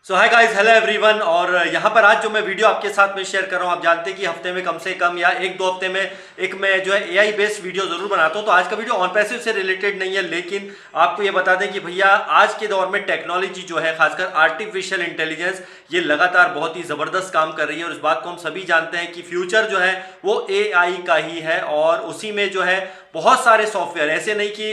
सो hi guys, hello everyone. और यहाँ पर आज जो मैं वीडियो आपके साथ में शेयर कर रहा हूँ, आप जानते हैं कि हफ्ते में कम से कम या एक दो हफ्ते में एक मैं जो है एआई बेस्ड वीडियो जरूर बनाता हूँ। तो आज का वीडियो ऑन पैसिव से रिलेटेड नहीं है, लेकिन आपको ये बता दें कि भैया आज के दौर में टेक्नोलॉजी जो है, खासकर आर्टिफिशियल इंटेलिजेंस, ये लगातार बहुत ही ज़बरदस्त काम कर रही है। और इस बात को हम सभी जानते हैं कि फ्यूचर जो है वो एआई का ही है। और उसी में जो है बहुत सारे सॉफ्टवेयर, ऐसे नहीं कि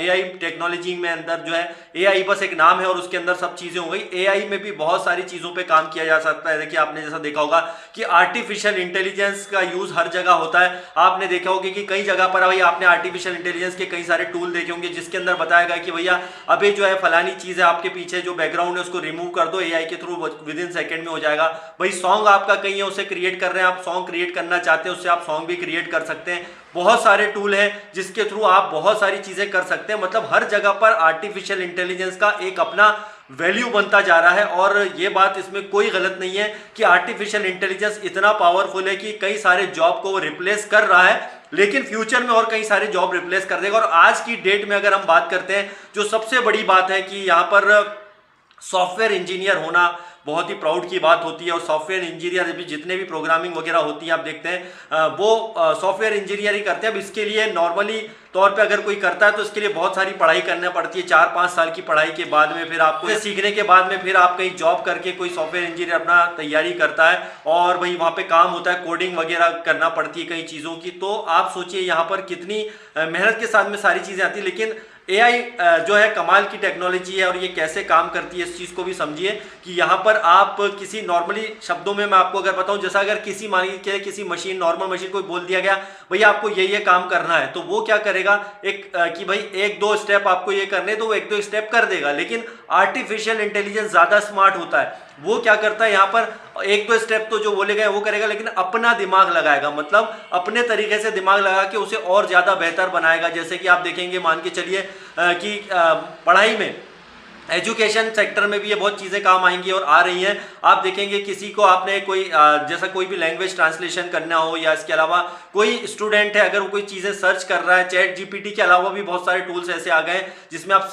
एआई टेक्नोलॉजी में अंदर जो है एआई बस एक नाम है और उसके अंदर सब चीज़ें हो गई। एआई में भी बहुत सारी चीज़ों पे काम किया जा सकता है। देखिए, आपने जैसा देखा होगा कि आर्टिफिशियल इंटेलिजेंस का यूज़ हर जगह होता है। आपने देखा होगा कि कई जगह पर भाई आपने आर्टिफिशियल इंटेलिजेंस के कई सारे टूल देखे होंगे जिसके अंदर बताया गया कि भैया अभी जो है फलानी चीज़ है, आपके पीछे जो बैकग्राउंड है उसको रिमूव कर दो, एआई के थ्रू विद इन सेकेंड में हो जाएगा। भाई सॉन्ग आपका कहीं है, उसे क्रिएट कर रहे हैं, आप सॉन्ग क्रिएट करना चाहते हैं, उससे आप सॉन्ग भी क्रिएट कर सकते हैं। बहुत सारे टूल हैं जिसके थ्रू आप बहुत सारी चीजें कर सकते हैं। मतलब हर जगह पर आर्टिफिशियल इंटेलिजेंस का एक अपना वैल्यू बनता जा रहा है। और ये बात, इसमें कोई गलत नहीं है कि आर्टिफिशियल इंटेलिजेंस इतना पावरफुल है कि कई सारे जॉब को वो रिप्लेस कर रहा है, लेकिन फ्यूचर में और कई सारे जॉब रिप्लेस कर देगा। और आज की डेट में अगर हम बात करते हैं, जो सबसे बड़ी बात है कि यहाँ पर सॉफ्टवेयर इंजीनियर होना बहुत ही प्राउड की बात होती है। और सॉफ्टवेयर इंजीनियर भी जितने भी प्रोग्रामिंग वगैरह होती है, आप देखते हैं वो सॉफ्टवेयर इंजीनियर ही करते हैं। अब इसके लिए नॉर्मली तौर पे अगर कोई करता है तो इसके लिए बहुत सारी पढ़ाई करनी पड़ती है। 4-5 साल की पढ़ाई के बाद में फिर आपको सीखने के बाद में फिर आप कहीं जॉब करके कोई सॉफ्टवेयर इंजीनियर अपना तैयारी करता है और भाई वहाँ पे काम होता है, कोडिंग वगैरह करना पड़ती है कई चीज़ों की। तो आप सोचिए यहाँ पर कितनी मेहनत के साथ में सारी चीज़ें आती है। लेकिन एआई जो है कमाल की टेक्नोलॉजी है और ये कैसे काम करती है इस चीज़ को भी समझिए कि यहाँ पर आप किसी नॉर्मली शब्दों में मैं आपको अगर बताऊँ, जैसा अगर किसी मान लीजिए किसी मशीन, नॉर्मल मशीन को बोल दिया गया भैया आपको ये काम करना है, तो वो क्या करेगा, एक कि भाई 1-2 स्टेप आपको ये करने, तो वो 1-2 स्टेप कर देगा। लेकिन आर्टिफिशियल इंटेलिजेंस ज़्यादा स्मार्ट होता है। वो क्या करता है, यहाँ पर 1-2 स्टेप तो जो बोलेगा वो करेगा, लेकिन अपना दिमाग लगाएगा, मतलब अपने तरीके से दिमाग लगा के उसे और ज़्यादा बेहतर बनाएगा। जैसे कि आप देखेंगे, मान के चलिए कि पढ़ाई में, एजुकेशन सेक्टर में भी ये बहुत चीज़ें काम आएंगी और आ रही हैं। आप देखेंगे किसी को आपने कोई जैसा कोई भी लैंग्वेज ट्रांसलेशन करना हो, या इसके अलावा कोई स्टूडेंट है अगर वो कोई चीज़ें सर्च कर रहा है, चैट जीपीटी के अलावा भी बहुत सारे टूल्स ऐसे आ गए जिसमें आप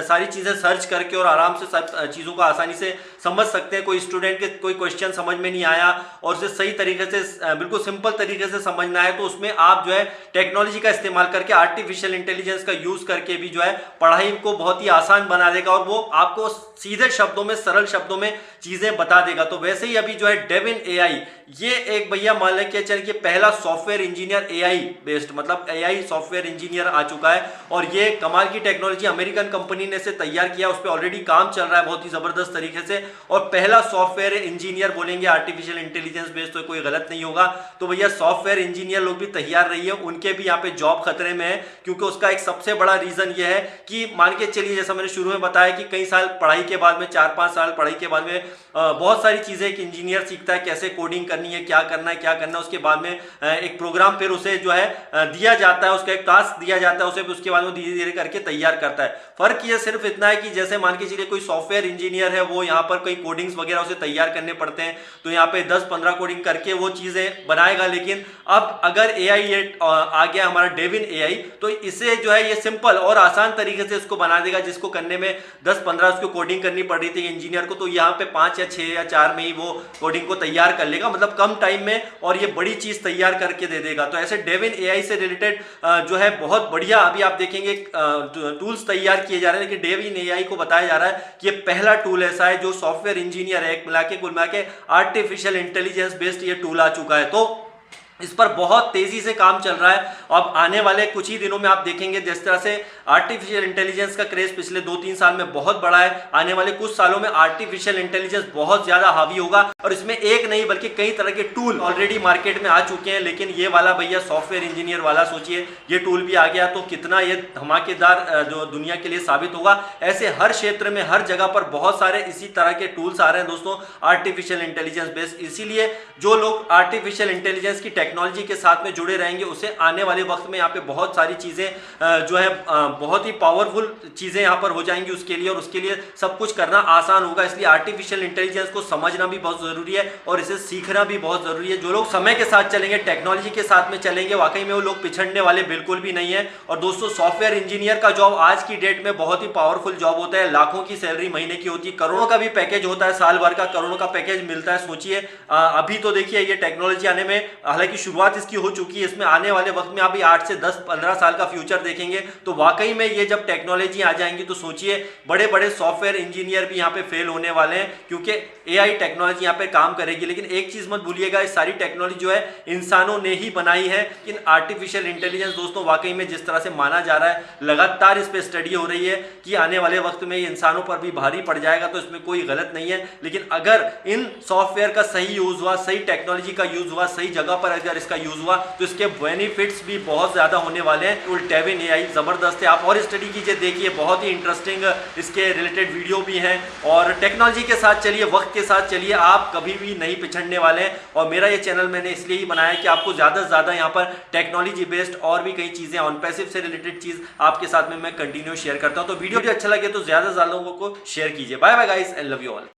सारी चीज़ें सर्च करके और आराम से सब चीज़ों को आसानी से समझ सकते हैं। कोई स्टूडेंट के कोई क्वेश्चन समझ में नहीं आया और उसे सही तरीके से बिल्कुल सिंपल तरीके से समझना है, तो उसमें आप जो है टेक्नोलॉजी का इस्तेमाल करके, आर्टिफिशियल इंटेलिजेंस का यूज़ करके भी जो है पढ़ाई को बहुत ही आसान बना देगा और वो आपको सीधे शब्दों में, सरल शब्दों में चीजें बता देगा। तो वैसे ही अभी जो है डेविन एआई, ये एक भैया मान के चलिए पहला सॉफ्टवेयर इंजीनियर एआई बेस्ड, मतलब एआई सॉफ्टवेयर इंजीनियर आ चुका है। और ये कमाल की टेक्नोलॉजी, अमेरिकन कंपनी ने इसे तैयार किया, उस पर ऑलरेडी काम चल रहा है बहुत ही जबरदस्त तरीके से। और पहला सॉफ्टवेयर इंजीनियर बोलेंगे आर्टिफिशियल इंटेलिजेंस बेस्ड, तो कोई गलत नहीं होगा। तो भैया सॉफ्टवेयर इंजीनियर लोग भी तैयार रहिए, उनके भी यहाँ पे जॉब खतरे में है, क्योंकि उसका एक सबसे बड़ा रीजन ये है कि मान के चलिए, जैसा मैंने शुरू में बताया कि कई साल पढ़ाई के बाद में, 4-5 साल पढ़ाई के बाद में बहुत सारी चीज़ें एक इंजीनियर सीखता है, कैसे कोडिंग करनी है, क्या करना है। उसके बाद में एक प्रोग्राम फिर उसे जो है दिया जाता है, उसका एक टास्क दिया जाता है उसे, उसके बाद में धीरे धीरे करके तैयार करता है। फर्क ये सिर्फ इतना है कि जैसे मान के चलिए कोई सॉफ्टवेयर इंजीनियर है, वो यहाँ पर कोई कोडिंग्स वगैरह उसे तैयार करने पड़ते हैं, तो यहाँ पे 10-15 कोडिंग करके वो चीज़ें बनाएगा। लेकिन अब अगर एआई आ गया हमारा डेविन एआई, तो इसे जो है ये सिंपल और आसान तरीके से इसको बना देगा, जिसको करने में 10-15 उसको कोडिंग करनी पड़ रही थी इंजीनियर को, तो यहाँ पे 5 या 6 या 4 में ही वो कोडिंग को तैयार कर लेगा, मतलब कम टाइम में, और ये बड़ी चीज तैयार करके दे देगा। तो ऐसे डेविन एआई से रिलेटेड जो है बहुत बढ़िया अभी आप देखेंगे टूल्स तैयार किए जा रहे हैं। लेकिन डेविन एआई को बताया जा रहा है कि ये पहला टूल ऐसा है जो सॉफ्टवेयर इंजीनियर है, कुल मिला के आर्टिफिशियल इंटेलिजेंस बेस्ड ये टूल आ चुका है। तो इस पर बहुत तेजी से काम चल रहा है। अब आने वाले कुछ ही दिनों में आप देखेंगे जिस तरह से आर्टिफिशियल इंटेलिजेंस का क्रेज पिछले 2-3 साल में बहुत बड़ा है, आने वाले कुछ सालों में आर्टिफिशियल इंटेलिजेंस बहुत ज्यादा हावी होगा। और इसमें एक नहीं बल्कि कई तरह के टूल ऑलरेडी मार्केट में आ चुके हैं। लेकिन ये वाला भैया सॉफ्टवेयर इंजीनियर वाला, सोचिए ये टूल भी आ गया तो कितना ये धमाकेदार जो दुनिया के लिए साबित होगा। ऐसे हर क्षेत्र में, हर जगह पर बहुत सारे इसी तरह के टूल्स आ रहे हैं दोस्तों, आर्टिफिशियल इंटेलिजेंस बेस्ड। इसीलिए जो लोग आर्टिफिशियल इंटेलिजेंस की टेक्नोलॉजी के साथ में जुड़े रहेंगे उसे आने वाले वक्त में यहाँ पे बहुत सारी चीज़ें जो है बहुत ही पावरफुल चीज़ें यहाँ पर हो जाएंगी उसके लिए, और उसके लिए सब कुछ करना आसान होगा। इसलिए आर्टिफिशियल इंटेलिजेंस को समझना भी बहुत ज़रूरी है और इसे सीखना भी बहुत ज़रूरी है। जो लोग समय के साथ चलेंगे, टेक्नोलॉजी के साथ में चलेंगे, वाकई में वो लोग पिछड़ने वाले बिल्कुल भी नहीं है। और दोस्तों, सॉफ्टवेयर इंजीनियर का जॉब आज की डेट में बहुत ही पावरफुल जॉब होता है। लाखों की सैलरी महीने की होती है, करोड़ों का भी पैकेज होता है, साल भर का करोड़ों का पैकेज मिलता है। सोचिए अभी तो देखिए ये टेक्नोलॉजी आने में, हालांकि शुरुआत इसकी हो चुकी है, इसमें आने वाले वक्त में अभी 8 से 10-15 साल का फ्यूचर देखेंगे तो वाकई में ये जब टेक्नोलॉजी आ जाएंगी तो सोचिए बड़े बड़े सॉफ्टवेयर इंजीनियर भी यहाँ पे फेल होने वाले हैं, क्योंकि एआई टेक्नोलॉजी यहाँ पे काम करेगी। लेकिन एक चीज मत भूलिएगा, इस सारी टेक्नोलॉजी जो है इंसानों ने ही बनाई है। लेकिन आर्टिफिशियल इंटेलिजेंस दोस्तों वाकई में जिस तरह से माना जा रहा है, लगातार इस पे स्टडी हो रही है कि आने वाले वक्त में ये इंसानों पर भी भारी पड़ जाएगा, तो इसमें कोई गलत नहीं है। लेकिन अगर इन सॉफ्टवेयर का सही यूज हुआ, सही टेक्नोलॉजी का यूज हुआ, सही जगह पर अगर इसका यूज हुआ तो इसके बेनिफिट्स भी बहुत ज्यादा होने वाले हैं। उल्टेविन एआई जबरदस्त है, आप और स्टडी कीजिए, देखिए बहुत ही इंटरेस्टिंग इसके रिलेटेड वीडियो भी हैं। और टेक्नोलॉजी के साथ चलिए, वक्त के साथ चलिए, आप कभी भी नहीं पिछड़ने वाले हैं। और मेरा ये चैनल मैंने इसलिए ही बनाया है कि आपको ज्यादा से ज्यादा यहाँ पर टेक्नोलॉजी बेस्ड और भी कई चीजें, ऑन पैसिव से रिलेटेड चीज आपके साथ में मैं कंटिन्यू शेयर करता हूँ। तो वीडियो भी अच्छा लगे तो ज्यादा से ज्यादा लोगों को शेयर कीजिए। Bye bye guys, I love you all.